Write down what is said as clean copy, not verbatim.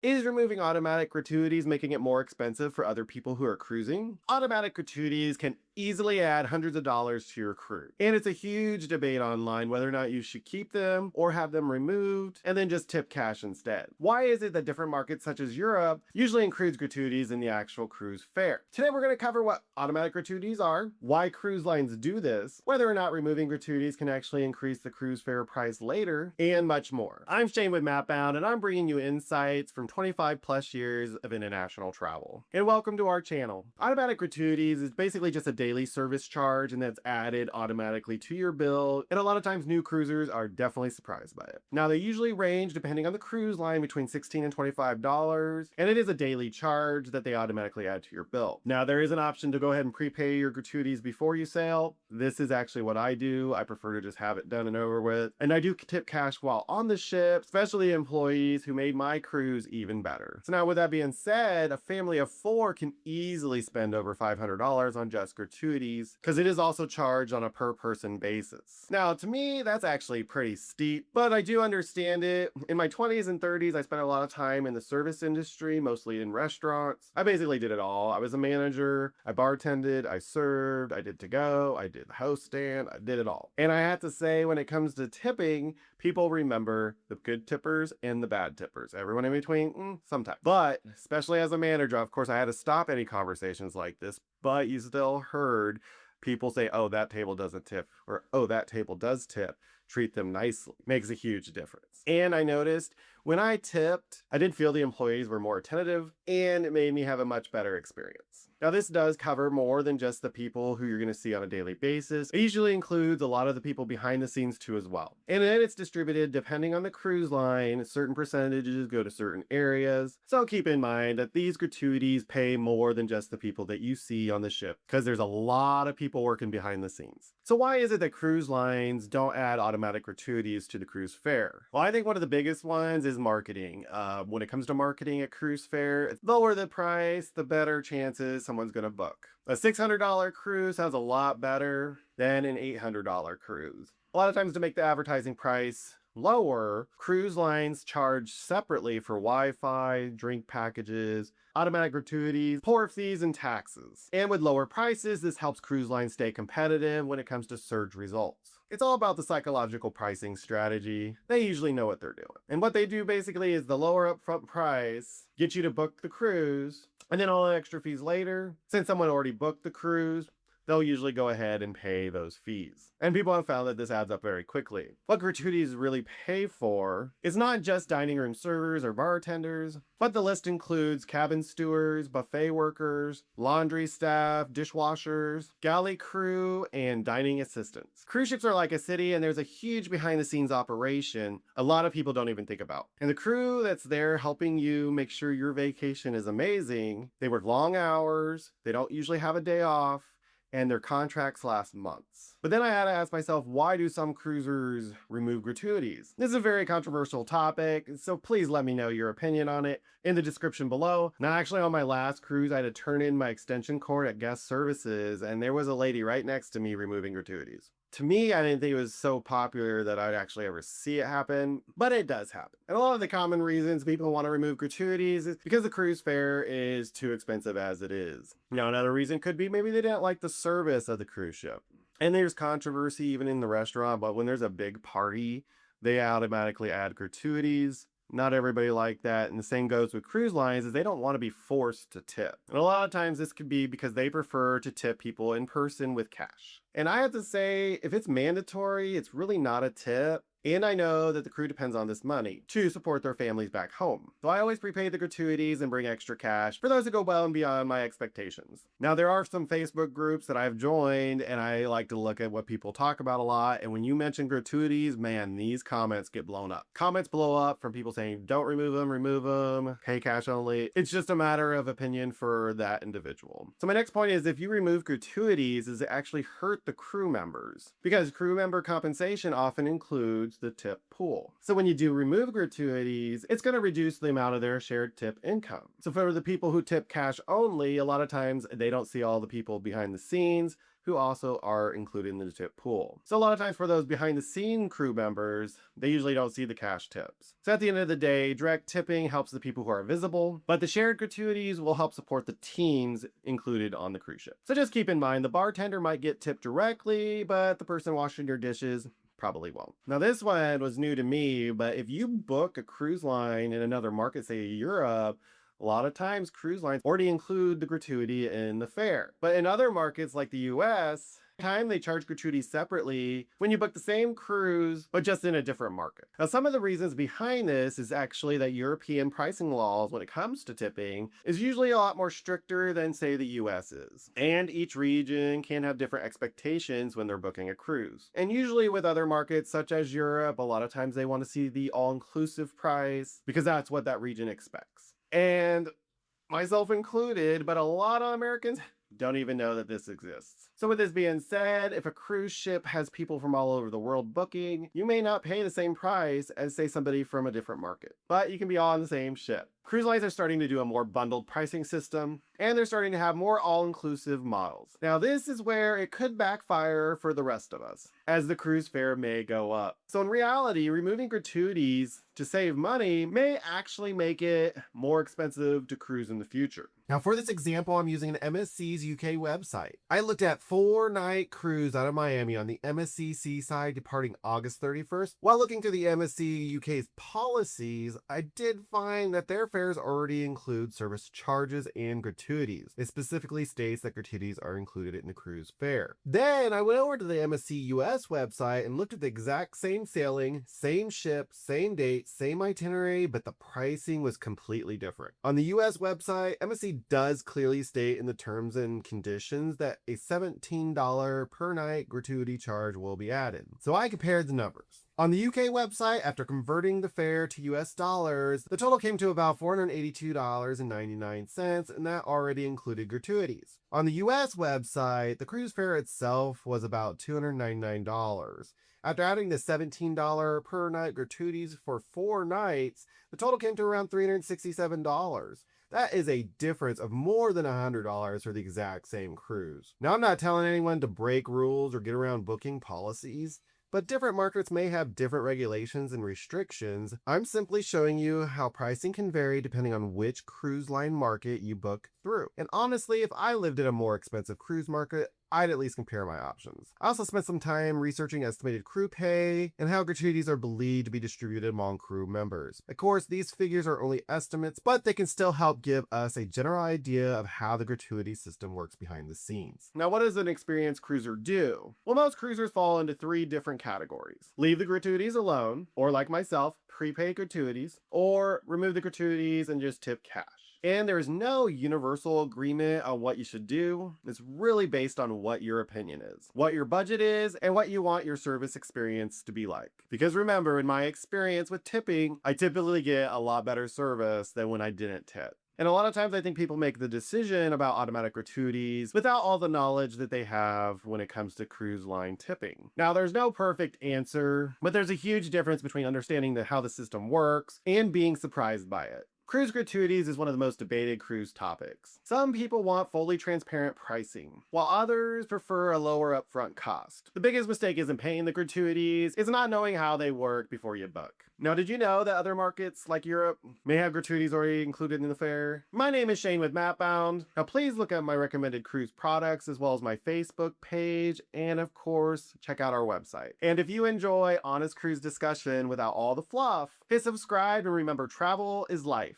Is removing automatic gratuities making it more expensive for other people who are cruising? Automatic gratuities can easily add hundreds of dollars to your crew. And it's a huge debate online whether or not you should keep them or have them removed and then just tip cash instead. Why is it that different markets such as Europe usually includes gratuities in the actual cruise fare? Today we're going to cover what automatic gratuities are, why cruise lines do this, whether or not removing gratuities can actually increase the cruise fare price later, and much more. I'm Shane with MapBound, and I'm bringing you insights from 25 plus years of international travel. And welcome to our channel. Automatic gratuities is basically just a daily service charge, and that's added automatically to your bill, and a lot of times new cruisers are definitely surprised by it. Now they usually range, depending on the cruise line, between $16 and $25, and it is a daily charge that they automatically add to your bill. Now there is an option to go ahead and prepay your gratuities before you sail. This is actually what I do. I prefer to just have it done and over with. And I do tip cash while on the ship, especially employees who made my cruise even better. So now with that being said, a family of 4 can easily spend over $500 on just gratuities because it is also charged on a per person basis. Now to me, that's actually pretty steep, but I do understand it. In my 20s and 30s, I spent a lot of time in the service industry, mostly in restaurants. I basically did it all. I was a manager, I bartended, I served, I did to go, I did the host stand, I did it all. And I have to say, when it comes to tipping, people remember the good tippers and the bad tippers. Everyone in between, sometimes. But especially as a manager, of course, I had to stop any conversations like this, but you still heard people say, oh, that table doesn't tip, or oh, that table does tip. Treat them nicely. Makes a huge difference. And I noticed when I tipped, I did feel the employees were more attentive, and it made me have a much better experience. Now this does cover more than just the people who you're going to see on a daily basis. It usually includes a lot of the people behind the scenes too as well. And then it's distributed depending on the cruise line. Certain percentages go to certain areas. So keep in mind that these gratuities pay more than just the people that you see on the ship, because there's a lot of people working behind the scenes. So why is it that cruise lines don't add automatic gratuities to the cruise fare? Well, I think one of the biggest ones is marketing. When it comes to marketing at cruise fare, lower the price, the better chances someone's going to book. A $600 cruise sounds a lot better than an $800 cruise. A lot of times, to make the advertising price lower, cruise lines charge separately for Wi-Fi, drink packages, automatic gratuities, port fees, and taxes. And with lower prices, this helps cruise lines stay competitive when it comes to surge results. It's all about the psychological pricing strategy. They usually know what they're doing. And what they do basically is the lower upfront price gets you to book the cruise, and then all the extra fees later, since someone already booked the cruise, they'll usually go ahead and pay those fees. And people have found that this adds up very quickly. What gratuities really pay for is not just dining room servers or bartenders, but the list includes cabin stewards, buffet workers, laundry staff, dishwashers, galley crew, and dining assistants. Cruise ships are like a city, and there's a huge behind the scenes operation a lot of people don't even think about. And the crew that's there helping you make sure your vacation is amazing, they work long hours, they don't usually have a day off, and their contracts last months. But then I had to ask myself, why do some cruisers remove gratuities? This is a very controversial topic, so please let me know your opinion on it in the description below. Now, actually, on my last cruise, I had to turn in my extension cord at guest services, and there was a lady right next to me removing gratuities. To me, I didn't think it was so popular that I'd actually ever see it happen, but it does happen. And a lot of the common reasons people want to remove gratuities is because the cruise fare is too expensive as it is. Now, another reason could be maybe they didn't like the service of the cruise ship. And there's controversy even in the restaurant, but when there's a big party, they automatically add gratuities. Not everybody like that, and the same goes with cruise lines, is they don't want to be forced to tip. And a lot of times this could be because they prefer to tip people in person with cash. And I have to say, if it's mandatory, it's really not a tip. And I know that the crew depends on this money to support their families back home. So I always prepay the gratuities and bring extra cash for those that go well and beyond my expectations. Now there are some Facebook groups that I've joined, and I like to look at what people talk about a lot. And when you mention gratuities, man, these comments get blown up. Comments blow up from people saying, don't remove them, pay cash only. It's just a matter of opinion for that individual. So my next point is, if you remove gratuities, does it actually hurt the crew members? Because crew member compensation often includes includes the tip pool. So when you do remove gratuities, it's going to reduce the amount of their shared tip income. So for the people who tip cash only, a lot of times they don't see all the people behind the scenes who also are included in the tip pool. So a lot of times for those behind the scene crew members, they usually don't see the cash tips. So at the end of the day, direct tipping helps the people who are visible, but the shared gratuities will help support the teams included on the cruise ship. So just keep in mind, the bartender might get tipped directly, but the person washing your dishes probably won't. Now this one was new to me, but if you book a cruise line in another market, say Europe, a lot of times cruise lines already include the gratuity in the fare. But in other markets like the US, they charge gratuities separately when you book the same cruise, but just in a different market. Now, some of the reasons behind this is actually that European pricing laws when it comes to tipping is usually a lot more stricter than, say, the US is. And each region can have different expectations when they're booking a cruise. And usually with other markets such as Europe, a lot of times they want to see the all-inclusive price because that's what that region expects. And myself included, but a lot of Americans don't even know that this exists. So with this being said, if a cruise ship has people from all over the world booking, you may not pay the same price as, say, somebody from a different market, but you can be all on the same ship. Cruise lines are starting to do a more bundled pricing system, and they're starting to have more all-inclusive models. Now, this is where it could backfire for the rest of us, as the cruise fare may go up. So in reality, removing gratuities to save money may actually make it more expensive to cruise in the future. Now, for this example, I'm using an MSC's UK website. I looked at 4-night cruise out of Miami on the MSC Seaside departing August 31st. While looking through the MSC UK's policies, I did find that their fares already include service charges and gratuities. It specifically states that gratuities are included in the cruise fare. Then I went over to the MSC US website and looked at the exact same sailing, same ship, same date, same itinerary, but the pricing was completely different. On the US website, MSC does clearly state in the terms and conditions that a $17 per night gratuity charge will be added. So I compared the numbers. On the UK website, after converting the fare to US dollars, the total came to about $482.99, and that already included gratuities. On the US website, the cruise fare itself was about $299. After adding the $17 per night gratuities for 4 nights, the total came to around $367. That is a difference of more than $100 for the exact same cruise. Now, I'm not telling anyone to break rules or get around booking policies, but different markets may have different regulations and restrictions. I'm simply showing you how pricing can vary depending on which cruise line market you book through. And honestly, if I lived in a more expensive cruise market, I'd at least compare my options. I also spent some time researching estimated crew pay and how gratuities are believed to be distributed among crew members. Of course, these figures are only estimates, but they can still help give us a general idea of how the gratuity system works behind the scenes. Now, what does an experienced cruiser do? Well, most cruisers fall into 3 different categories. Leave the gratuities alone, or like myself, prepay gratuities, or remove the gratuities and just tip cash. And there is no universal agreement on what you should do. It's really based on what your opinion is, what your budget is, and what you want your service experience to be like. Because remember, in my experience with tipping, I typically get a lot better service than when I didn't tip. And a lot of times I think people make the decision about automatic gratuities without all the knowledge that they have when it comes to cruise line tipping. Now, there's no perfect answer, but there's a huge difference between understanding how the system works and being surprised by it. Cruise gratuities is one of the most debated cruise topics. Some people want fully transparent pricing, while others prefer a lower upfront cost. The biggest mistake isn't paying the gratuities, it's not knowing how they work before you book. Now, did you know that other markets like Europe may have gratuities already included in the fare? My name is Shane with MapBound. Now, please look at my recommended cruise products as well as my Facebook page, and of course, check out our website. And if you enjoy honest cruise discussion without all the fluff, hit subscribe and remember, travel is life.